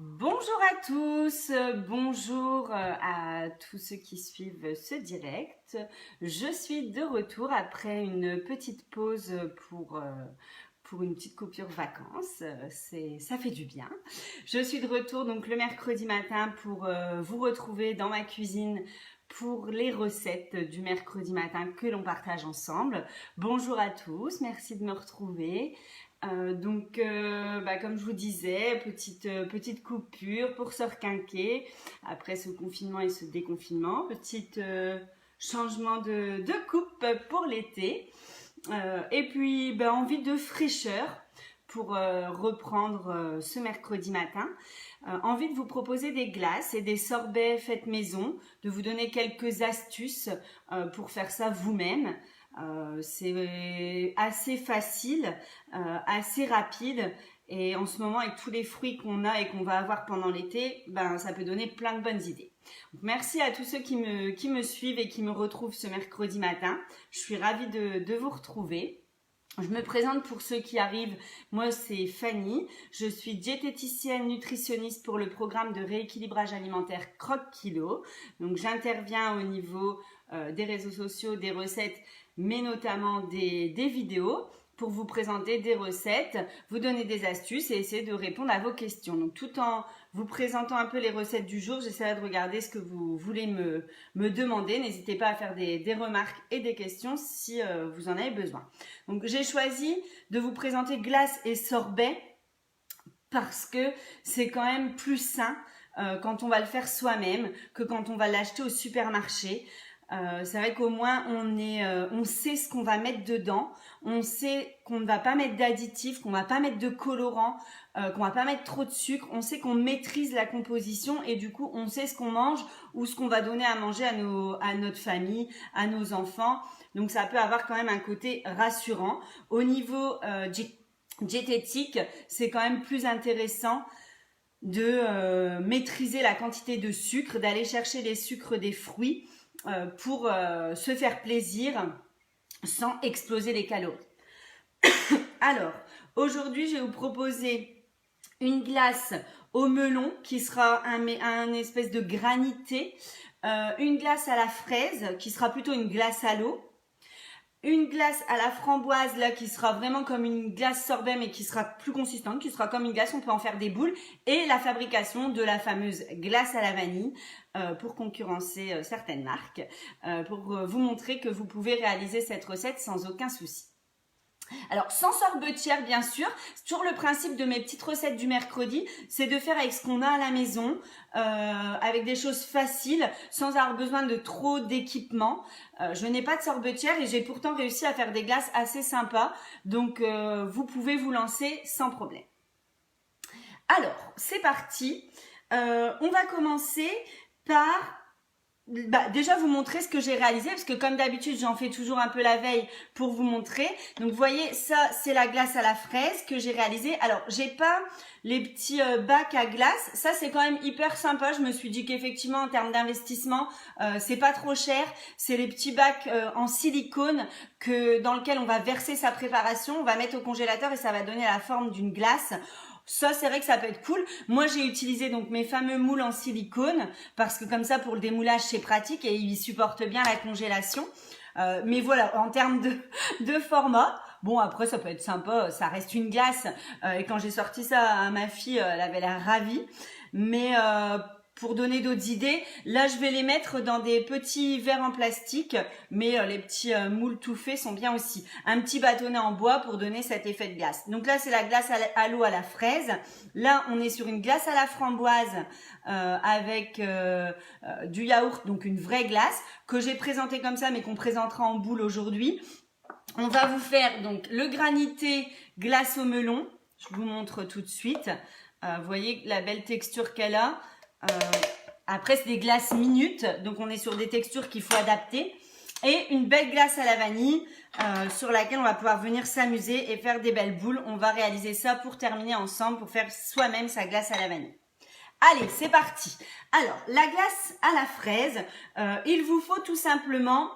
Bonjour à tous, bonjour à tous ceux qui suivent ce direct. Je suis de retour après une petite pause pour une petite coupure vacances. Ça fait du bien. Je suis de retour donc le mercredi matin pour vous retrouver dans ma cuisine pour les recettes du mercredi matin que l'on partage ensemble. Bonjour à tous, merci de me retrouver. Comme je vous disais, petite coupure pour se requinquer après ce confinement et ce déconfinement. Petit changement de coupe pour l'été. Et puis, envie de fraîcheur pour reprendre ce mercredi matin. Envie de vous proposer des glaces et des sorbets faits maison, de vous donner quelques astuces pour faire ça vous-même. C'est assez facile, assez rapide et en ce moment avec tous les fruits qu'on a et qu'on va avoir pendant l'été, ça peut donner plein de bonnes idées. Donc, merci à tous ceux qui me suivent et qui me retrouvent ce mercredi matin. Je suis ravie de vous retrouver. Je me présente pour ceux qui arrivent, moi c'est Fanny, je suis diététicienne nutritionniste pour le programme de rééquilibrage alimentaire Croque Kilo. Donc j'interviens au niveau des réseaux sociaux, des recettes, mais notamment des vidéos pour vous présenter des recettes, vous donner des astuces et essayer de répondre à vos questions. Donc tout en vous présentant un peu les recettes du jour, j'essaierai de regarder ce que vous voulez me demander. N'hésitez pas à faire des remarques et des questions si vous en avez besoin. Donc j'ai choisi de vous présenter glace et sorbet parce que c'est quand même plus sain quand on va le faire soi-même que quand on va l'acheter au supermarché. C'est vrai qu'au moins on sait ce qu'on va mettre dedans, on sait qu'on ne va pas mettre d'additifs, qu'on ne va pas mettre de colorants, qu'on ne va pas mettre trop de sucre, on sait qu'on maîtrise la composition et du coup on sait ce qu'on mange ou ce qu'on va donner à manger à notre famille, à nos enfants. Donc ça peut avoir quand même un côté rassurant. Au niveau diététique, c'est quand même plus intéressant de maîtriser la quantité de sucre, d'aller chercher les sucres des fruits pour se faire plaisir sans exploser les calories. Alors, aujourd'hui, je vais vous proposer une glace au melon qui sera un espèce de granité, une glace à la fraise qui sera plutôt une glace à l'eau, une glace à la framboise là qui sera vraiment comme une glace sorbet mais qui sera plus consistante, qui sera comme une glace, on peut en faire des boules, et la fabrication de la fameuse glace à la vanille pour concurrencer certaines marques, pour vous montrer que vous pouvez réaliser cette recette sans aucun souci. Alors, sans sorbetière, bien sûr, c'est toujours le principe de mes petites recettes du mercredi, c'est de faire avec ce qu'on a à la maison, avec des choses faciles, sans avoir besoin de trop d'équipement. Je n'ai pas de sorbetière et j'ai pourtant réussi à faire des glaces assez sympas, donc vous pouvez vous lancer sans problème. Alors, c'est parti. On va commencer par déjà vous montrer ce que j'ai réalisé, parce que comme d'habitude j'en fais toujours un peu la veille pour vous montrer. Donc vous voyez, ça c'est la glace à la fraise que j'ai réalisée. Alors j'ai pas les petits bacs à glace, ça c'est quand même hyper sympa. Je me suis dit qu'effectivement en termes d'investissement c'est pas trop cher. C'est les petits bacs en silicone dans lequel on va verser sa préparation, on va mettre au congélateur et ça va donner la forme d'une glace. Ça, c'est vrai que ça peut être cool. Moi, j'ai utilisé donc mes fameux moules en silicone parce que comme ça, pour le démoulage, c'est pratique et ils supportent bien la congélation. Mais voilà, en termes de format, bon, après, ça peut être sympa. Ça reste une glace. Et quand j'ai sorti ça à ma fille, elle avait l'air ravie. Mais pour donner d'autres idées, là je vais les mettre dans des petits verres en plastique, mais les petits moules tout faits sont bien aussi. Un petit bâtonnet en bois pour donner cet effet de glace. Donc là c'est la glace à l'eau à la fraise. Là on est sur une glace à la framboise avec du yaourt, donc une vraie glace que j'ai présentée comme ça mais qu'on présentera en boule aujourd'hui. On va vous faire donc le granité glace au melon. Je vous montre tout de suite. Vous voyez la belle texture qu'elle a. Après c'est des glaces minutes, donc on est sur des textures qu'il faut adapter, et une belle glace à la vanille sur laquelle on va pouvoir venir s'amuser et faire des belles boules. On va réaliser ça pour terminer ensemble, pour faire soi-même sa glace à la vanille. Allez, c'est parti. Alors la glace à la fraise, il vous faut tout simplement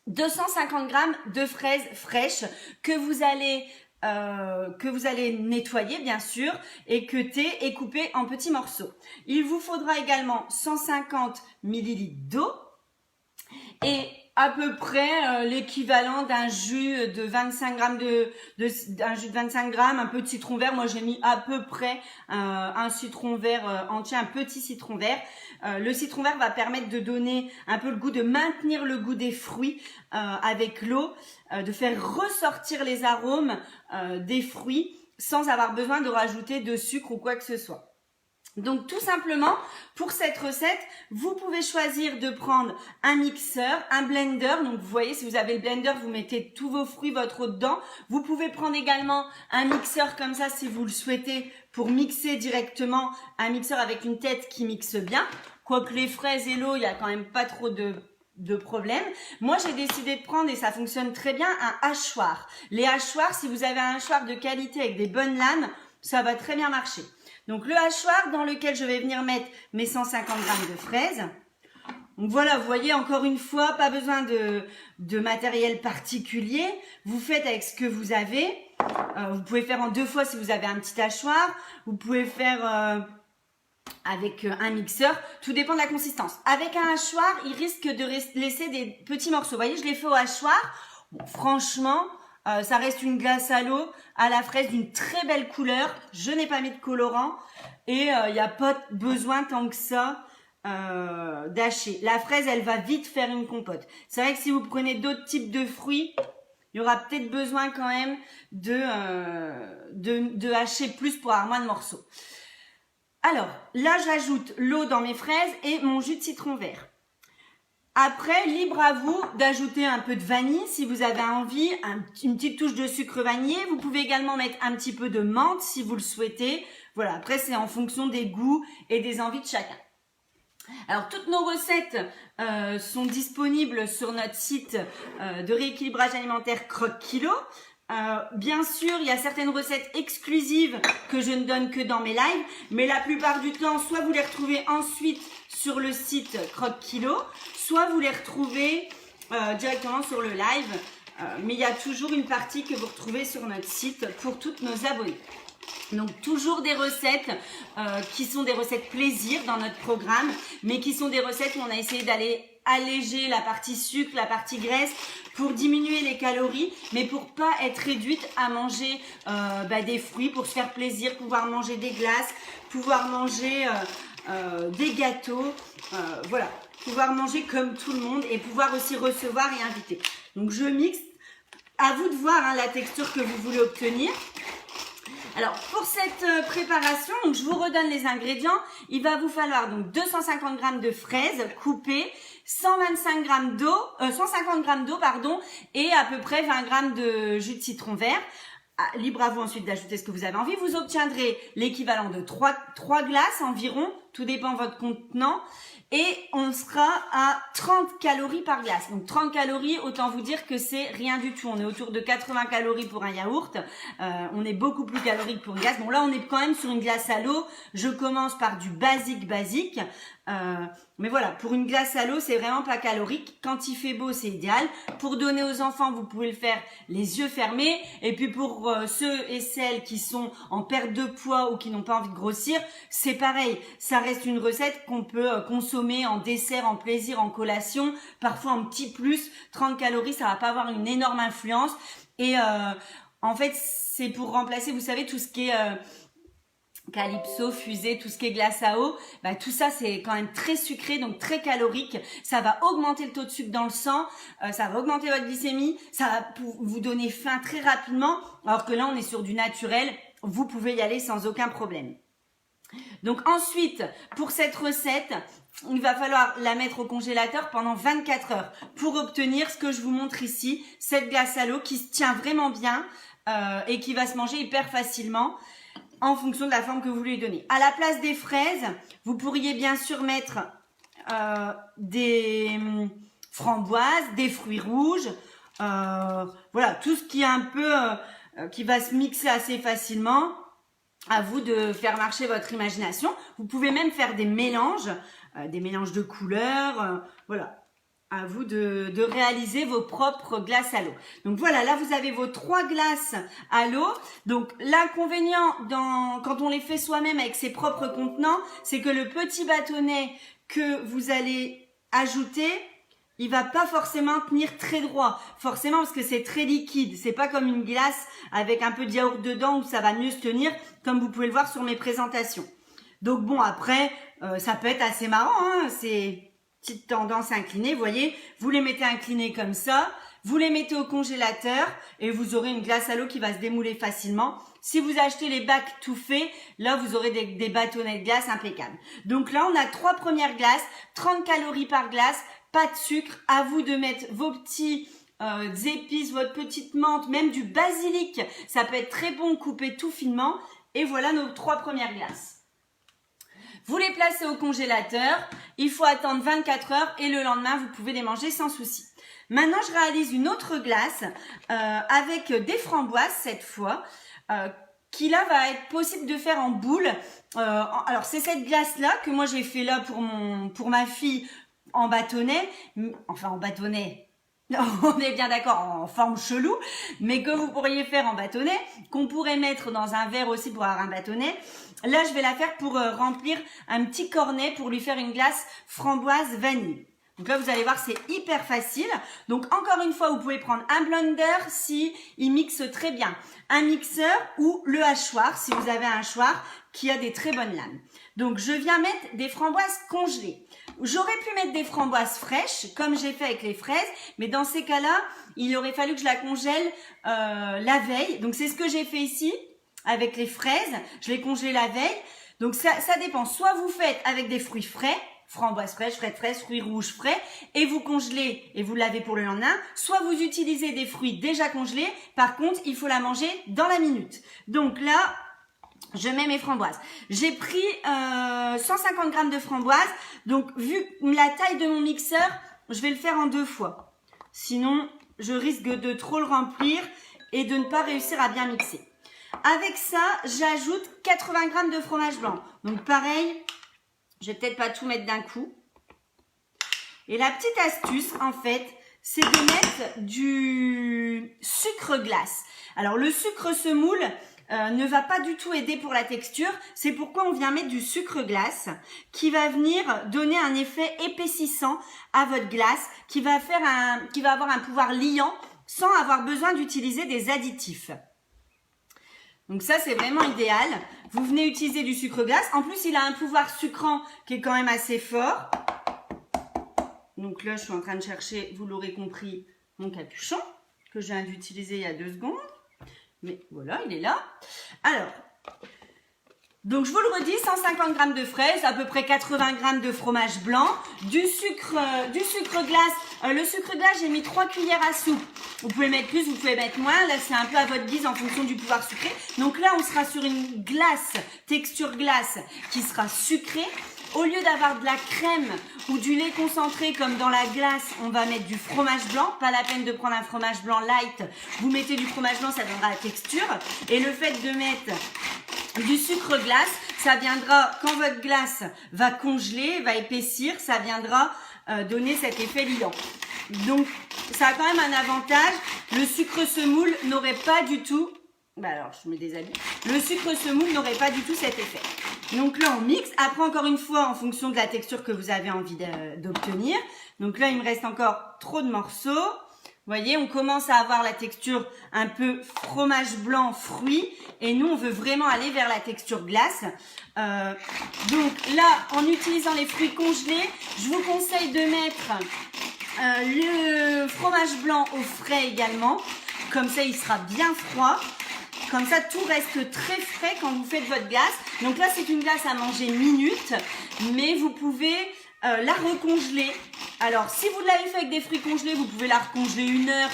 250 g de fraises fraîches que vous allez que vous allez nettoyer bien sûr, équeuter et couper en petits morceaux. Il vous faudra également 150 ml d'eau et à peu près l'équivalent d'un jus de 25 grammes d'un jus de 25 grammes, un peu de citron vert. Moi j'ai mis à peu près un citron vert entier, un petit citron vert. Le citron vert va permettre de donner un peu le goût, de maintenir le goût des fruits avec l'eau, de faire ressortir les arômes des fruits sans avoir besoin de rajouter de sucre ou quoi que ce soit. Donc tout simplement, pour cette recette, vous pouvez choisir de prendre un mixeur, un blender. Donc vous voyez, si vous avez le blender, vous mettez tous vos fruits, votre eau dedans. Vous pouvez prendre également un mixeur comme ça si vous le souhaitez pour mixer directement, un mixeur avec une tête qui mixe bien. Quoique les fraises et l'eau, il n'y a quand même pas trop de problème. Moi, j'ai décidé de prendre, et ça fonctionne très bien, un hachoir. Les hachoirs, si vous avez un hachoir de qualité avec des bonnes lames, ça va très bien marcher. Donc le hachoir dans lequel je vais venir mettre mes 150 grammes de fraises. Donc voilà, vous voyez, encore une fois, pas besoin de matériel particulier. Vous faites avec ce que vous avez. Vous pouvez faire en 2 fois si vous avez un petit hachoir. Vous pouvez faire avec un mixeur. Tout dépend de la consistance. Avec un hachoir, il risque de laisser des petits morceaux. Vous voyez, je l'ai fait au hachoir. Bon, franchement, ça reste une glace à l'eau, à la fraise d'une très belle couleur. Je n'ai pas mis de colorant et il n'y a pas besoin tant que ça d'hacher. La fraise, elle va vite faire une compote. C'est vrai que si vous prenez d'autres types de fruits, il y aura peut-être besoin quand même de hacher plus pour avoir moins de morceaux. Alors, là, j'ajoute l'eau dans mes fraises et mon jus de citron vert. Après, libre à vous d'ajouter un peu de vanille si vous avez envie, une petite touche de sucre vanillé. Vous pouvez également mettre un petit peu de menthe si vous le souhaitez. Voilà, après c'est en fonction des goûts et des envies de chacun. Alors, toutes nos recettes sont disponibles sur notre site de rééquilibrage alimentaire Croque Kilo. Bien sûr, il y a certaines recettes exclusives que je ne donne que dans mes lives, mais la plupart du temps, soit vous les retrouvez ensuite sur le site Croque Kilo, soit vous les retrouvez directement sur le live, mais il y a toujours une partie que vous retrouvez sur notre site pour toutes nos abonnés. Donc toujours des recettes qui sont des recettes plaisir dans notre programme, mais qui sont des recettes où on a essayé d'aller alléger la partie sucre, la partie graisse, pour diminuer les calories, mais pour pas être réduite à manger des fruits, pour se faire plaisir, pouvoir manger des glaces, pouvoir manger des gâteaux, voilà, pouvoir manger comme tout le monde et pouvoir aussi recevoir et inviter. Donc je mixe, à vous de voir la texture que vous voulez obtenir. Alors pour cette préparation, donc je vous redonne les ingrédients. Il va vous falloir donc 250 g de fraises coupées, 125 g d'eau, 150 g d'eau pardon, et à peu près 20 g de jus de citron vert. Libre à vous ensuite d'ajouter ce que vous avez envie. Vous obtiendrez l'équivalent de 3 glaces environ, tout dépend de votre contenant. Et on sera à 30 calories par glace. Donc 30 calories, autant vous dire que c'est rien du tout. On est autour de 80 calories pour un yaourt. On est beaucoup plus calorique pour une glace. Bon là, on est quand même sur une glace à l'eau. Je commence par du basique. Mais voilà, pour une glace à l'eau, c'est vraiment pas calorique. Quand il fait beau, c'est idéal. Pour donner aux enfants, vous pouvez le faire les yeux fermés. Et puis pour ceux et celles qui sont en perte de poids ou qui n'ont pas envie de grossir, c'est pareil. Ça reste une recette qu'on peut consommer en dessert, en plaisir, en collation. Parfois en petit plus, 30 calories, ça va pas avoir une énorme influence. Et en fait, c'est pour remplacer, vous savez, tout ce qui est... calypso, fusée, tout ce qui est glace à eau, tout ça c'est quand même très sucré, donc très calorique. Ça va augmenter le taux de sucre dans le sang, ça va augmenter votre glycémie, ça va vous donner faim très rapidement, alors que là on est sur du naturel, vous pouvez y aller sans aucun problème. Donc ensuite, pour cette recette, il va falloir la mettre au congélateur pendant 24 heures pour obtenir ce que je vous montre ici, cette glace à l'eau qui se tient vraiment bien et qui va se manger hyper facilement en fonction de la forme que vous lui donnez. À la place des fraises, vous pourriez bien sûr mettre des framboises, des fruits rouges, voilà, tout ce qui est un peu, qui va se mixer assez facilement. À vous de faire marcher votre imagination. Vous pouvez même faire des mélanges de couleurs, voilà. à vous de réaliser vos propres glaces à l'eau. Donc voilà, là vous avez vos 3 glaces à l'eau. Donc l'inconvénient quand on les fait soi-même avec ses propres contenants, c'est que le petit bâtonnet que vous allez ajouter, il va pas forcément tenir très droit, forcément parce que c'est très liquide. C'est pas comme une glace avec un peu de yaourt dedans où ça va mieux se tenir, comme vous pouvez le voir sur mes présentations. Donc bon, après, ça peut être assez marrant, hein, c'est petite tendance inclinée, vous voyez, vous les mettez inclinés comme ça, vous les mettez au congélateur et vous aurez une glace à l'eau qui va se démouler facilement. Si vous achetez les bacs tout faits, là vous aurez des bâtonnets de glace impeccables. Donc là on a 3 premières glaces, 30 calories par glace, pas de sucre, à vous de mettre vos petits épices, votre petite menthe, même du basilic, ça peut être très bon coupé tout finement. Et voilà nos 3 premières glaces. Vous les placez au congélateur, il faut attendre 24 heures et le lendemain, vous pouvez les manger sans souci. Maintenant, je réalise une autre glace avec des framboises cette fois, qui là va être possible de faire en boule. Alors, c'est cette glace-là que moi j'ai fait là pour ma fille en bâtonnet, enfin en bâtonnet. On est bien d'accord, en forme chelou, mais que vous pourriez faire en bâtonnet, qu'on pourrait mettre dans un verre aussi pour avoir un bâtonnet. Là, je vais la faire pour remplir un petit cornet pour lui faire une glace framboise vanille. Donc là, vous allez voir, c'est hyper facile. Donc encore une fois, vous pouvez prendre un blender si il mixe très bien, un mixeur ou le hachoir si vous avez un hachoir qui a des très bonnes lames. Donc je viens mettre des framboises congelées. J'aurais pu mettre des framboises fraîches comme j'ai fait avec les fraises, mais dans ces cas-là, il aurait fallu que je la congèle la veille. Donc c'est ce que j'ai fait ici avec les fraises. Je les congèle la veille. Donc ça dépend. Soit vous faites avec des fruits frais, framboises fraîches, fraises, fruits rouges frais, et vous congelez et vous lavez pour le lendemain. Soit vous utilisez des fruits déjà congelés. Par contre, il faut la manger dans la minute. Donc là, je mets mes framboises. J'ai pris 150 g de framboises. Donc, vu la taille de mon mixeur, je vais le faire en 2 fois. Sinon, je risque de trop le remplir et de ne pas réussir à bien mixer. Avec ça, j'ajoute 80 g de fromage blanc. Donc, pareil, je vais peut-être pas tout mettre d'un coup. Et la petite astuce, en fait, c'est de mettre du sucre glace. Alors, le sucre semoule ne va pas du tout aider pour la texture. C'est pourquoi on vient mettre du sucre glace qui va venir donner un effet épaississant à votre glace, qui va avoir un pouvoir liant sans avoir besoin d'utiliser des additifs. Donc ça, c'est vraiment idéal. Vous venez utiliser du sucre glace. En plus, il a un pouvoir sucrant qui est quand même assez fort. Donc là, je suis en train de chercher, vous l'aurez compris, mon capuchon que je viens d'utiliser il y a 2 secondes. Mais voilà, il est là. Alors, donc je vous le redis, 150 g de fraises, à peu près 80 g de fromage blanc, du sucre glace. Le sucre glace, j'ai mis 3 cuillères à soupe. Vous pouvez mettre plus, vous pouvez mettre moins. Là, c'est un peu à votre guise en fonction du pouvoir sucré. Donc là, on sera sur une glace, texture glace, qui sera sucrée. Au lieu d'avoir de la crème ou du lait concentré comme dans la glace, on va mettre du fromage blanc. Pas la peine de prendre un fromage blanc light. Vous mettez du fromage blanc, ça donnera la texture. Et le fait de mettre du sucre glace, ça viendra, quand votre glace va congeler, va épaissir, ça viendra donner cet effet liant. Donc, ça a quand même un avantage. Le sucre semoule n'aurait pas du tout... alors, je me déshabille. Le sucre semoule n'aurait pas du tout cet effet. Donc là, on mixe. Après, encore une fois, en fonction de la texture que vous avez envie d'obtenir. Donc là, il me reste encore trop de morceaux. Vous voyez, on commence à avoir la texture un peu fromage blanc, fruit. Et nous, on veut vraiment aller vers la texture glace. Donc là, en utilisant les fruits congelés, je vous conseille de mettre le fromage blanc au frais également. Comme ça, il sera bien froid. Comme ça, tout reste très frais quand vous faites votre glace. Donc là, c'est une glace à manger minute, mais vous pouvez la recongeler. Alors, si vous l'avez fait avec des fruits congelés, vous pouvez la recongeler 1 heure.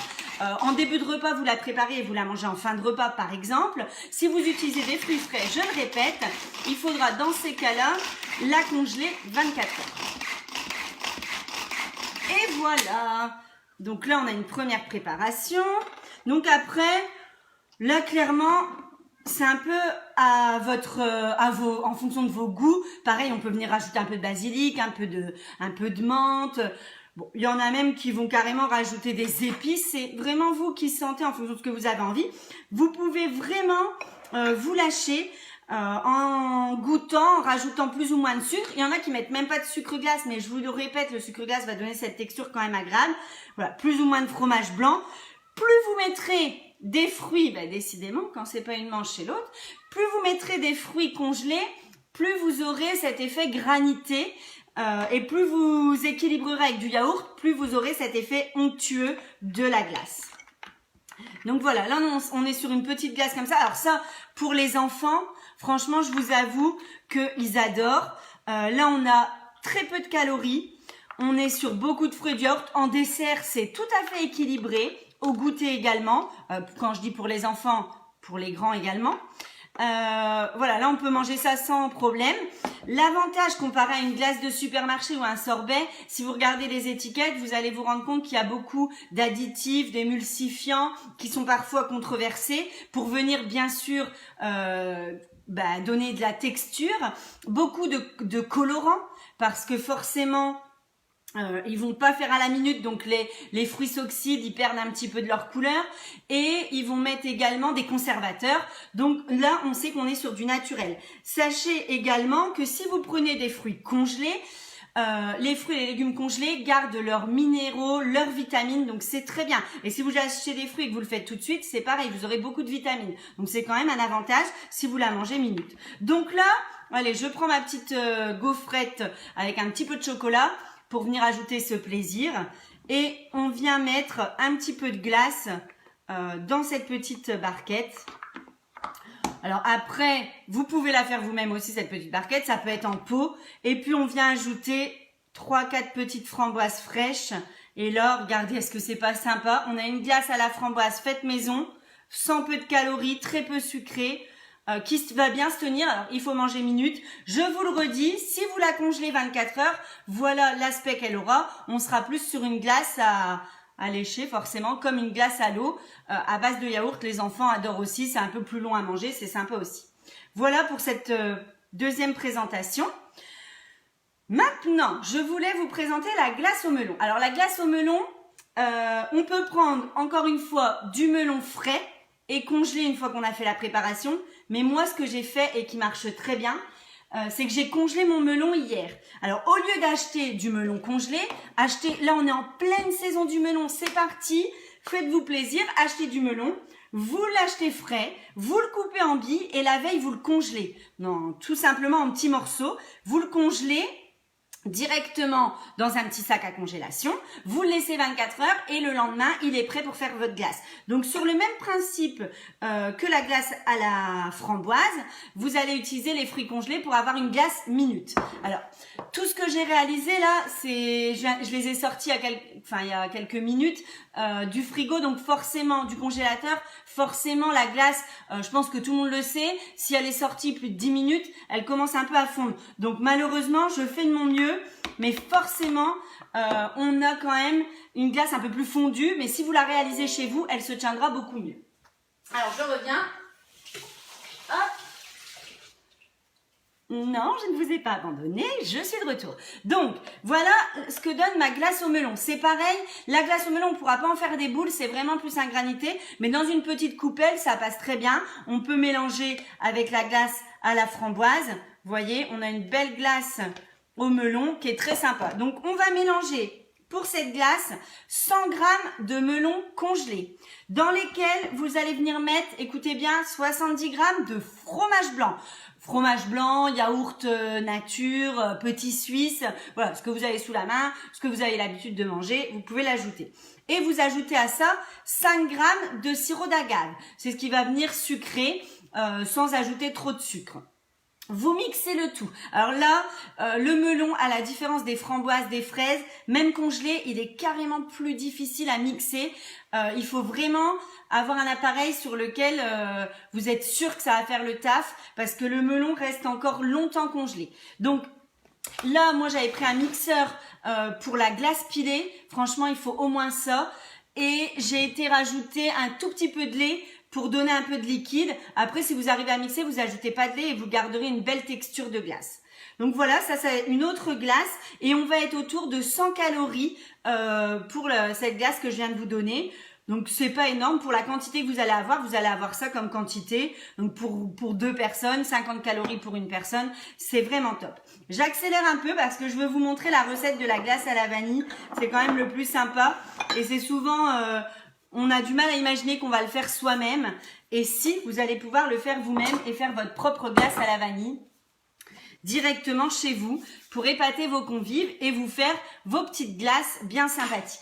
En début de repas, vous la préparez et vous la mangez en fin de repas, par exemple. Si vous utilisez des fruits frais, je le répète, il faudra dans ces cas-là la congeler 24 heures. Et voilà. Donc là, on a une première préparation. Donc après... Là, clairement, c'est un peu en fonction de vos goûts. Pareil, on peut venir rajouter un peu de basilic, un peu de menthe. Bon, il y en a même qui vont carrément rajouter des épices. C'est vraiment vous qui sentez en fonction de ce que vous avez envie. Vous pouvez vraiment vous lâcher en goûtant, en rajoutant plus ou moins de sucre. Il y en a qui mettent même pas de sucre glace, mais je vous le répète, le sucre glace va donner cette texture quand même agréable. Voilà, plus ou moins de fromage blanc. Plus vous mettrez des fruits, décidément, quand c'est pas une manche chez l'autre, plus vous mettrez des fruits congelés, plus vous aurez cet effet granité et plus vous équilibrerez avec du yaourt, plus vous aurez cet effet onctueux de la glace. Donc voilà, là on est sur une petite glace comme ça. Alors ça, pour les enfants, franchement, je vous avoue qu'ils adorent. Là, on a très peu de calories. On est sur beaucoup de fruits et de yaourt. En dessert, c'est tout à fait équilibré. Au goûter également. Quand je dis pour les enfants, pour les grands également. Voilà, là on peut manger ça sans problème. L'avantage comparé à une glace de supermarché ou un sorbet, si vous regardez les étiquettes, vous allez vous rendre compte qu'il y a beaucoup d'additifs, d'émulsifiants qui sont parfois controversés pour venir bien sûr donner de la texture, beaucoup de colorants parce que forcément ils vont pas faire à la minute, donc les fruits s'oxydent, ils perdent un petit peu de leur couleur et ils vont mettre également des conservateurs. Donc là, on sait qu'on est sur du naturel. Sachez également que si vous prenez des fruits congelés, les fruits et les légumes congelés gardent leurs minéraux, leurs vitamines, donc c'est très bien. Et si vous achetez des fruits et que vous le faites tout de suite, c'est pareil, vous aurez beaucoup de vitamines. Donc c'est quand même un avantage si vous la mangez minute. Donc là, allez, je prends ma petite gaufrette avec un petit peu de chocolat pour venir ajouter ce plaisir. Et on vient mettre un petit peu de glace dans cette petite barquette. Alors après, vous pouvez la faire vous-même aussi, cette petite barquette. Ça peut être en pot. Et puis on vient ajouter 3-4 petites framboises fraîches. Et là, regardez, est-ce que c'est pas sympa? On a une glace à la framboise faite maison, sans peu de calories, très peu sucrée. Qui va bien se tenir. Alors, il faut manger minute. Je vous le redis, si vous la congelez 24 heures, voilà l'aspect qu'elle aura. On sera plus sur une glace à lécher, forcément, comme une glace à l'eau, à base de yaourt. Les enfants adorent aussi. C'est un peu plus long à manger. C'est sympa aussi. Voilà pour cette deuxième présentation. Maintenant, je voulais vous présenter la glace au melon. Alors, la glace au melon, on peut prendre, encore une fois, du melon frais et congeler une fois qu'on a fait la préparation. Mais moi, ce que j'ai fait et qui marche très bien, c'est que j'ai congelé mon melon hier. Alors, au lieu d'acheter du melon congelé, là on est en pleine saison du melon, c'est parti, faites-vous plaisir, achetez du melon, vous l'achetez frais, vous le coupez en billes et la veille vous le congelez. Non, tout simplement en petits morceaux, vous le congelez directement dans un petit sac à congélation, vous le laissez 24 heures et le lendemain, il est prêt pour faire votre glace. Donc, sur le même principe que la glace à la framboise, vous allez utiliser les fruits congelés pour avoir une glace minute. Alors, tout ce que j'ai réalisé là, je les ai sortis il y a quelques minutes du frigo, donc forcément, du congélateur, forcément la glace, je pense que tout le monde le sait, si elle est sortie plus de 10 minutes, elle commence un peu à fondre. Donc malheureusement, je fais de mon mieux, mais forcément, on a quand même une glace un peu plus fondue, mais si vous la réalisez chez vous, elle se tiendra beaucoup mieux. Alors je reviens. Hop. Non, je ne vous ai pas abandonné, je suis de retour. Donc, voilà ce que donne ma glace au melon. C'est pareil, la glace au melon, on ne pourra pas en faire des boules, c'est vraiment plus un granité. Mais dans une petite coupelle, ça passe très bien. On peut mélanger avec la glace à la framboise. Vous voyez, on a une belle glace au melon qui est très sympa. Donc, on va mélanger pour cette glace 100 g de melon congelé dans lesquels vous allez venir mettre, écoutez bien, 70 g de fromage blanc. Fromage blanc, yaourt nature, petit suisse, voilà, ce que vous avez sous la main, ce que vous avez l'habitude de manger, vous pouvez l'ajouter. Et vous ajoutez à ça 5 g de sirop d'agave. C'est ce qui va venir sucrer sans ajouter trop de sucre. Vous mixez le tout. Alors là, le melon, à la différence des framboises, des fraises, même congelé, il est carrément plus difficile à mixer. Il faut vraiment avoir un appareil sur lequel vous êtes sûr que ça va faire le taf parce que le melon reste encore longtemps congelé. Donc là, moi, j'avais pris un mixeur pour la glace pilée. Franchement, il faut au moins ça. Et j'ai été rajouter un tout petit peu de lait pour donner un peu de liquide. Après, si vous arrivez à mixer, vous ajoutez pas de lait et vous garderez une belle texture de glace. Donc voilà, ça c'est une autre glace et on va être autour de 100 calories pour cette glace que je viens de vous donner. Donc c'est pas énorme pour la quantité que vous allez avoir ça comme quantité. Donc pour 2 personnes, 50 calories pour une personne, c'est vraiment top. J'accélère un peu parce que je veux vous montrer la recette de la glace à la vanille. C'est quand même le plus sympa et c'est souvent on a du mal à imaginer qu'on va le faire soi-même. Et si vous allez pouvoir le faire vous-même et faire votre propre glace à la vanille directement chez vous pour épater vos convives et vous faire vos petites glaces bien sympathiques.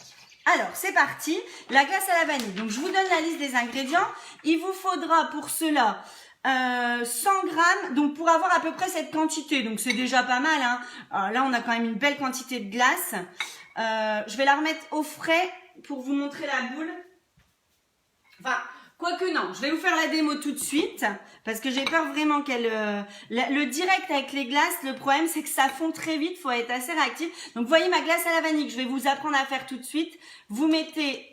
Alors, c'est parti, la glace à la vanille. Donc, je vous donne la liste des ingrédients. Il vous faudra pour cela 100 grammes, donc pour avoir à peu près cette quantité. Donc, c'est déjà pas mal. Hein. Alors, là, on a quand même une belle quantité de glace. Je vais la remettre au frais pour vous montrer la boule. Enfin, quoique non, je vais vous faire la démo tout de suite parce que j'ai peur vraiment qu'elle... le direct avec les glaces, le problème c'est que ça fond très vite, il faut être assez réactif. Donc vous voyez ma glace à la vanille que je vais vous apprendre à faire tout de suite. Vous mettez...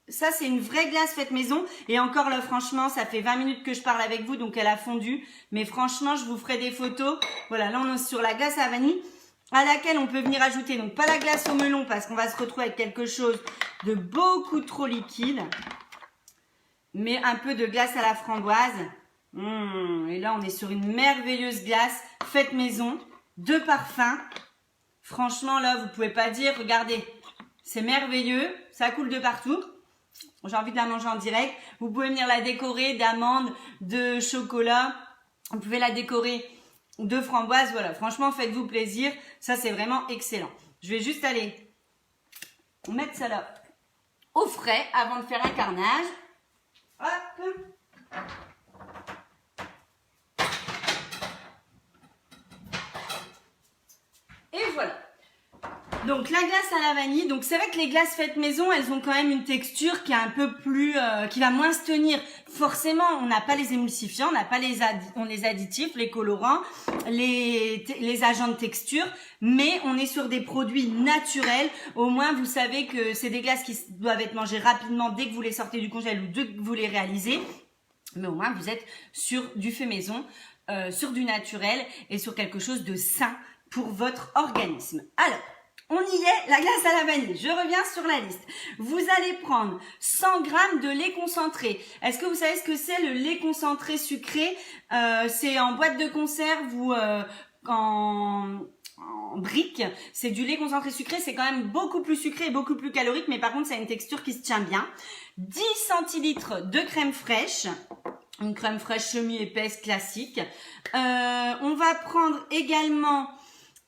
Ça c'est une vraie glace faite maison et encore là franchement ça fait 20 minutes que je parle avec vous donc elle a fondu. Mais franchement je vous ferai des photos. Voilà, là on est sur la glace à la vanille à laquelle on peut venir ajouter, donc pas la glace au melon parce qu'on va se retrouver avec quelque chose de beaucoup trop liquide. Mais un peu de glace à la framboise. Et là, on est sur une merveilleuse glace faite maison, de parfum. Franchement, là, vous pouvez pas dire, regardez, c'est merveilleux, ça coule de partout. J'ai envie de la manger en direct. Vous pouvez venir la décorer d'amandes, de chocolat. Vous pouvez la décorer de framboise. Voilà, franchement, faites-vous plaisir. Ça, c'est vraiment excellent. Je vais juste aller mettre ça là au frais avant de faire un carnage. Hop. Et voilà. Donc la glace à la vanille, donc c'est vrai que les glaces faites maison, elles ont quand même une texture qui est un peu plus, qui va moins se tenir. Forcément, on n'a pas les émulsifiants, on n'a pas les additifs, les colorants, les agents de texture, mais on est sur des produits naturels. Au moins, vous savez que c'est des glaces qui doivent être mangées rapidement dès que vous les sortez du congèle ou dès que vous les réalisez. Mais au moins, vous êtes sur du fait maison, sur du naturel et sur quelque chose de sain pour votre organisme. Alors, on y est, la glace à la vanille. Je reviens sur la liste. Vous allez prendre 100 g de lait concentré. Est-ce que vous savez ce que c'est le lait concentré sucré? C'est en boîte de conserve ou en brique. C'est du lait concentré sucré. C'est quand même beaucoup plus sucré et beaucoup plus calorique. Mais par contre, ça a une texture qui se tient bien. 10 centilitres de crème fraîche. Une crème fraîche semi-épaisse classique. On va prendre également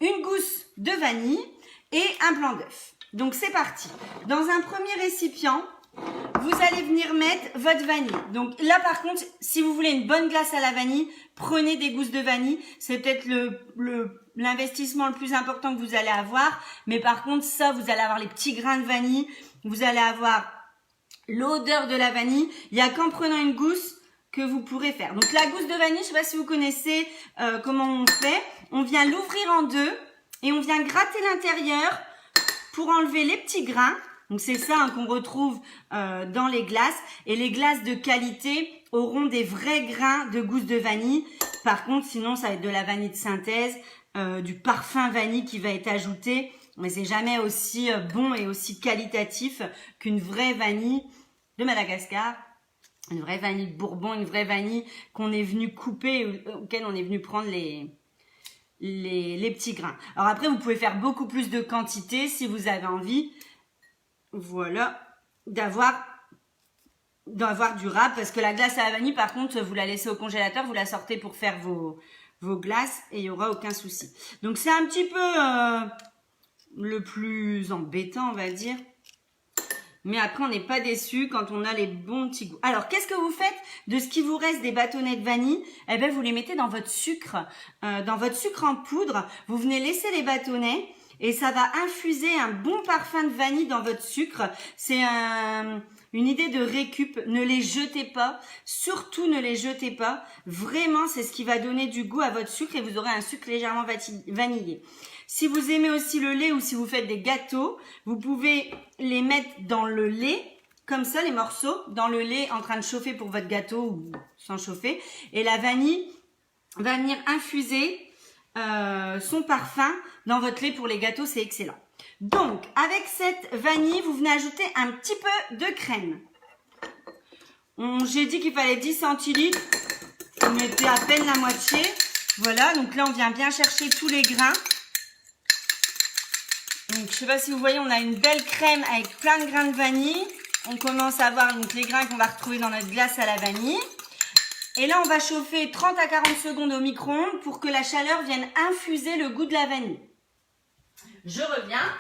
une gousse de vanille et un blanc d'œuf. Donc c'est parti. Dans un premier récipient, vous allez venir mettre votre vanille. Donc là par contre, si vous voulez une bonne glace à la vanille, prenez des gousses de vanille. C'est peut-être l'investissement le plus important que vous allez avoir. Mais par contre, ça, vous allez avoir les petits grains de vanille. Vous allez avoir l'odeur de la vanille. Il n'y a qu'en prenant une gousse que vous pourrez faire. Donc la gousse de vanille, je ne sais pas si vous connaissez comment on fait. On vient l'ouvrir en deux. Et on vient gratter l'intérieur pour enlever les petits grains. Donc c'est ça hein, qu'on retrouve dans les glaces. Et les glaces de qualité auront des vrais grains de gousse de vanille. Par contre, sinon ça va être de la vanille de synthèse, du parfum vanille qui va être ajouté. Mais c'est jamais aussi bon et aussi qualitatif qu'une vraie vanille de Madagascar. Une vraie vanille de Bourbon, une vraie vanille qu'on est venu couper, auquel on est venu prendre les petits grains. Alors après, vous pouvez faire beaucoup plus de quantité si vous avez envie, voilà, d'avoir du râpe, parce que la glace à la vanille, par contre, vous la laissez au congélateur, vous la sortez pour faire vos glaces et il n'y aura aucun souci. Donc c'est un petit peu le plus embêtant, on va dire. Mais après, on n'est pas déçu quand on a les bons petits goûts. Alors, qu'est-ce que vous faites de ce qui vous reste des bâtonnets de vanille? Eh bien, vous les mettez dans votre sucre en poudre. Vous venez laisser les bâtonnets et ça va infuser un bon parfum de vanille dans votre sucre. C'est une idée de récup. Ne les jetez pas. Surtout, ne les jetez pas. Vraiment, c'est ce qui va donner du goût à votre sucre et vous aurez un sucre légèrement vanillé. Si vous aimez aussi le lait ou si vous faites des gâteaux, vous pouvez les mettre dans le lait, comme ça les morceaux, dans le lait en train de chauffer pour votre gâteau ou sans chauffer. Et la vanille va venir infuser son parfum dans votre lait pour les gâteaux, c'est excellent. Donc, avec cette vanille, vous venez ajouter un petit peu de crème. J'ai dit qu'il fallait 10 centilitres. On mettait à peine la moitié. Voilà, donc là, on vient bien chercher tous les grains. Donc, je ne sais pas si vous voyez, on a une belle crème avec plein de grains de vanille. On commence à voir donc, les grains qu'on va retrouver dans notre glace à la vanille. Et là, on va chauffer 30 à 40 secondes au micro-ondes pour que la chaleur vienne infuser le goût de la vanille. Je reviens.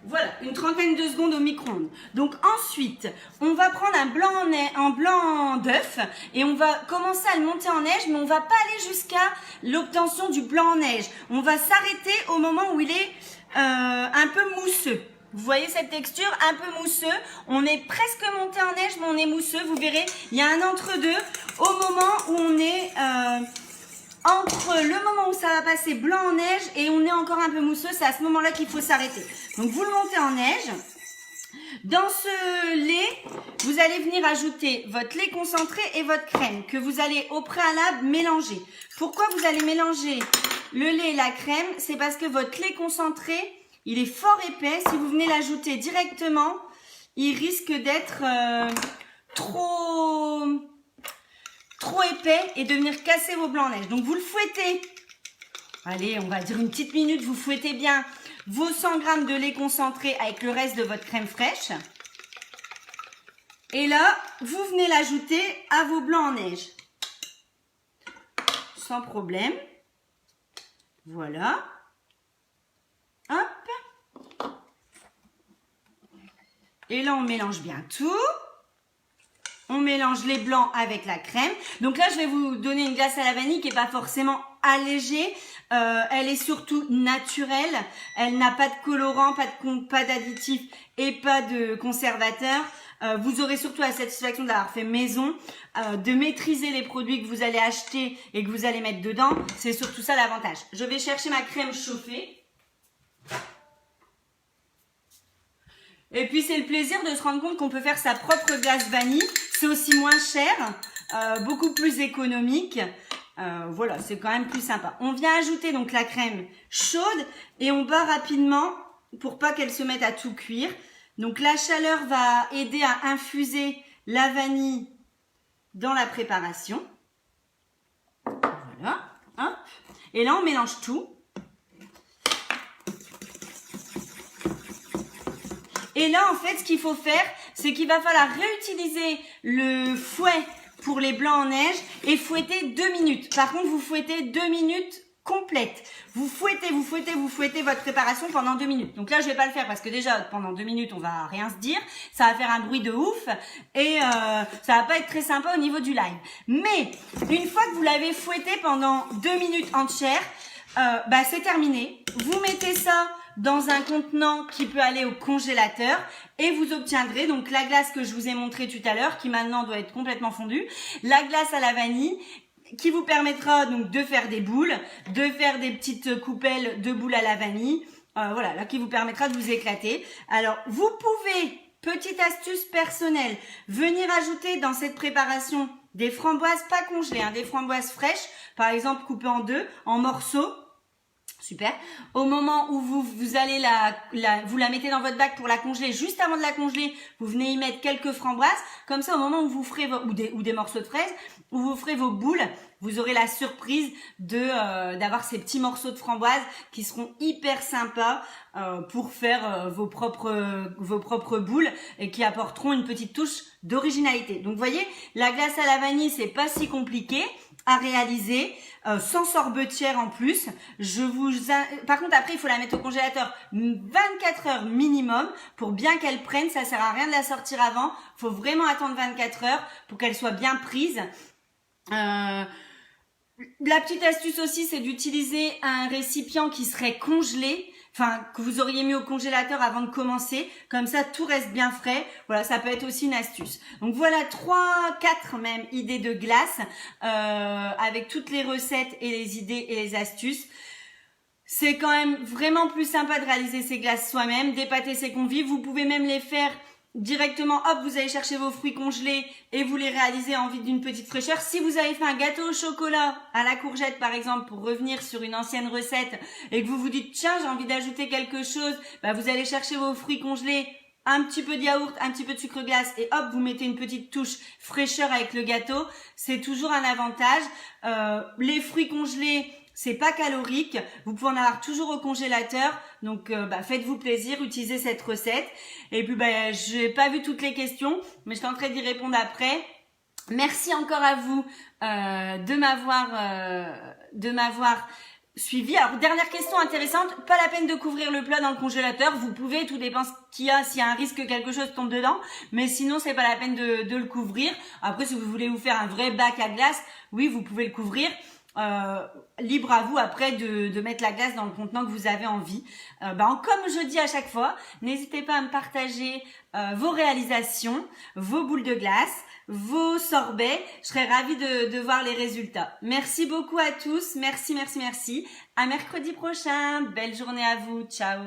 Voilà, une trentaine de secondes au micro-ondes. Donc ensuite, on va prendre un blanc d'œuf et on va commencer à le monter en neige, mais on ne va pas aller jusqu'à l'obtention du blanc en neige. On va s'arrêter au moment où il est un peu mousseux. Vous voyez cette texture un peu mousseux. On est presque monté en neige, mais on est mousseux. Vous verrez, il y a un entre-deux au moment où on est... entre le moment où ça va passer blanc en neige et on est encore un peu mousseux, c'est à ce moment-là qu'il faut s'arrêter. Donc vous le montez en neige. Dans ce lait, vous allez venir ajouter votre lait concentré et votre crème que vous allez au préalable mélanger. Pourquoi vous allez mélanger le lait et la crème? C'est parce que votre lait concentré, il est fort épais. Si vous venez l'ajouter directement, il risque d'être trop épais et de venir casser vos blancs en neige. Donc vous le fouettez, allez, on va dire une petite minute, vous fouettez bien vos 100 g de lait concentré avec le reste de votre crème fraîche. Et là, vous venez l'ajouter à vos blancs en neige. Sans problème. Voilà. Hop. Et là, on mélange bien tout. On mélange les blancs avec la crème. Donc là, je vais vous donner une glace à la vanille qui n'est pas forcément allégée. Elle est surtout naturelle. Elle n'a pas de colorant, pas d'additif et pas de conservateur. Vous aurez surtout la satisfaction d'avoir fait maison, de maîtriser les produits que vous allez acheter et que vous allez mettre dedans. C'est surtout ça l'avantage. Je vais chercher ma crème chauffée. Et puis c'est le plaisir de se rendre compte qu'on peut faire sa propre glace vanille. C'est aussi moins cher, beaucoup plus économique. Voilà, c'est quand même plus sympa. On vient ajouter donc la crème chaude et on bat rapidement pour pas qu'elle se mette à tout cuire. Donc la chaleur va aider à infuser la vanille dans la préparation. Voilà, hop. Et là on mélange tout. Et là, en fait, ce qu'il faut faire, c'est qu'il va falloir réutiliser le fouet pour les blancs en neige et fouetter 2 minutes. Par contre, vous fouettez 2 minutes complètes. Vous fouettez votre préparation pendant 2 minutes. Donc là, je vais pas le faire parce que déjà, pendant 2 minutes, on va rien se dire. Ça va faire un bruit de ouf et ça va pas être très sympa au niveau du live. Mais, une fois que vous l'avez fouetté pendant 2 minutes entières, c'est terminé. Vous mettez ça dans un contenant qui peut aller au congélateur et vous obtiendrez donc la glace que je vous ai montrée tout à l'heure qui maintenant doit être complètement fondue, la glace à la vanille qui vous permettra donc de faire des boules, de faire des petites coupelles de boules à la vanille, voilà, là qui vous permettra de vous éclater. Alors vous pouvez, petite astuce personnelle, venir ajouter dans cette préparation des framboises pas congelées, des framboises fraîches, par exemple coupées en deux, en morceaux. Super. Au moment où vous allez vous la mettez dans votre bac pour la congeler, juste avant de la congeler, vous venez y mettre quelques framboises. Comme ça, au moment où vous ferez ou des morceaux de fraises, où vous ferez vos boules, vous aurez la surprise d'avoir ces petits morceaux de framboises qui seront hyper sympas pour faire vos propres boules et qui apporteront une petite touche d'originalité. Donc, vous voyez, la glace à la vanille, c'est pas si compliqué à réaliser, sans sorbetière en plus. Par contre, après, il faut la mettre au congélateur 24 heures minimum pour bien qu'elle prenne. Ça sert à rien de la sortir avant. Faut vraiment attendre 24 heures pour qu'elle soit bien prise. La petite astuce aussi, c'est d'utiliser un récipient qui serait congelé, que vous auriez mis au congélateur avant de commencer. Comme ça, tout reste bien frais. Voilà, ça peut être aussi une astuce. Donc voilà 3-4 même idées de glace avec toutes les recettes et les idées et les astuces. C'est quand même vraiment plus sympa de réaliser ces glaces soi-même, d'épater ses convives. Vous pouvez même les faire directement, hop, vous allez chercher vos fruits congelés et vous les réalisez en vue d'une petite fraîcheur. Si vous avez fait un gâteau au chocolat à la courgette, par exemple, pour revenir sur une ancienne recette et que vous vous dites, tiens, j'ai envie d'ajouter quelque chose, bah, vous allez chercher vos fruits congelés, un petit peu de yaourt, un petit peu de sucre glace et hop, vous mettez une petite touche fraîcheur avec le gâteau. C'est toujours un avantage. Les fruits congelés, c'est pas calorique. Vous pouvez en avoir toujours au congélateur. Donc, faites-vous plaisir, utilisez cette recette. Et puis, j'ai pas vu toutes les questions, mais je tenterai d'y répondre après. Merci encore à vous de m'avoir suivi. Alors, dernière question intéressante, pas la peine de couvrir le plat dans le congélateur. Vous pouvez, tout dépend s'il y a un risque que quelque chose tombe dedans. Mais sinon, c'est pas la peine de le couvrir. Après, si vous voulez vous faire un vrai bac à glace, oui, vous pouvez le couvrir. Libre à vous après de mettre la glace dans le contenant que vous avez envie. Comme je dis à chaque fois, n'hésitez pas à me partager vos réalisations, vos boules de glace, vos sorbets. Je serais ravie de voir les résultats. Merci beaucoup à tous. Merci. À mercredi prochain. Belle journée à vous. Ciao.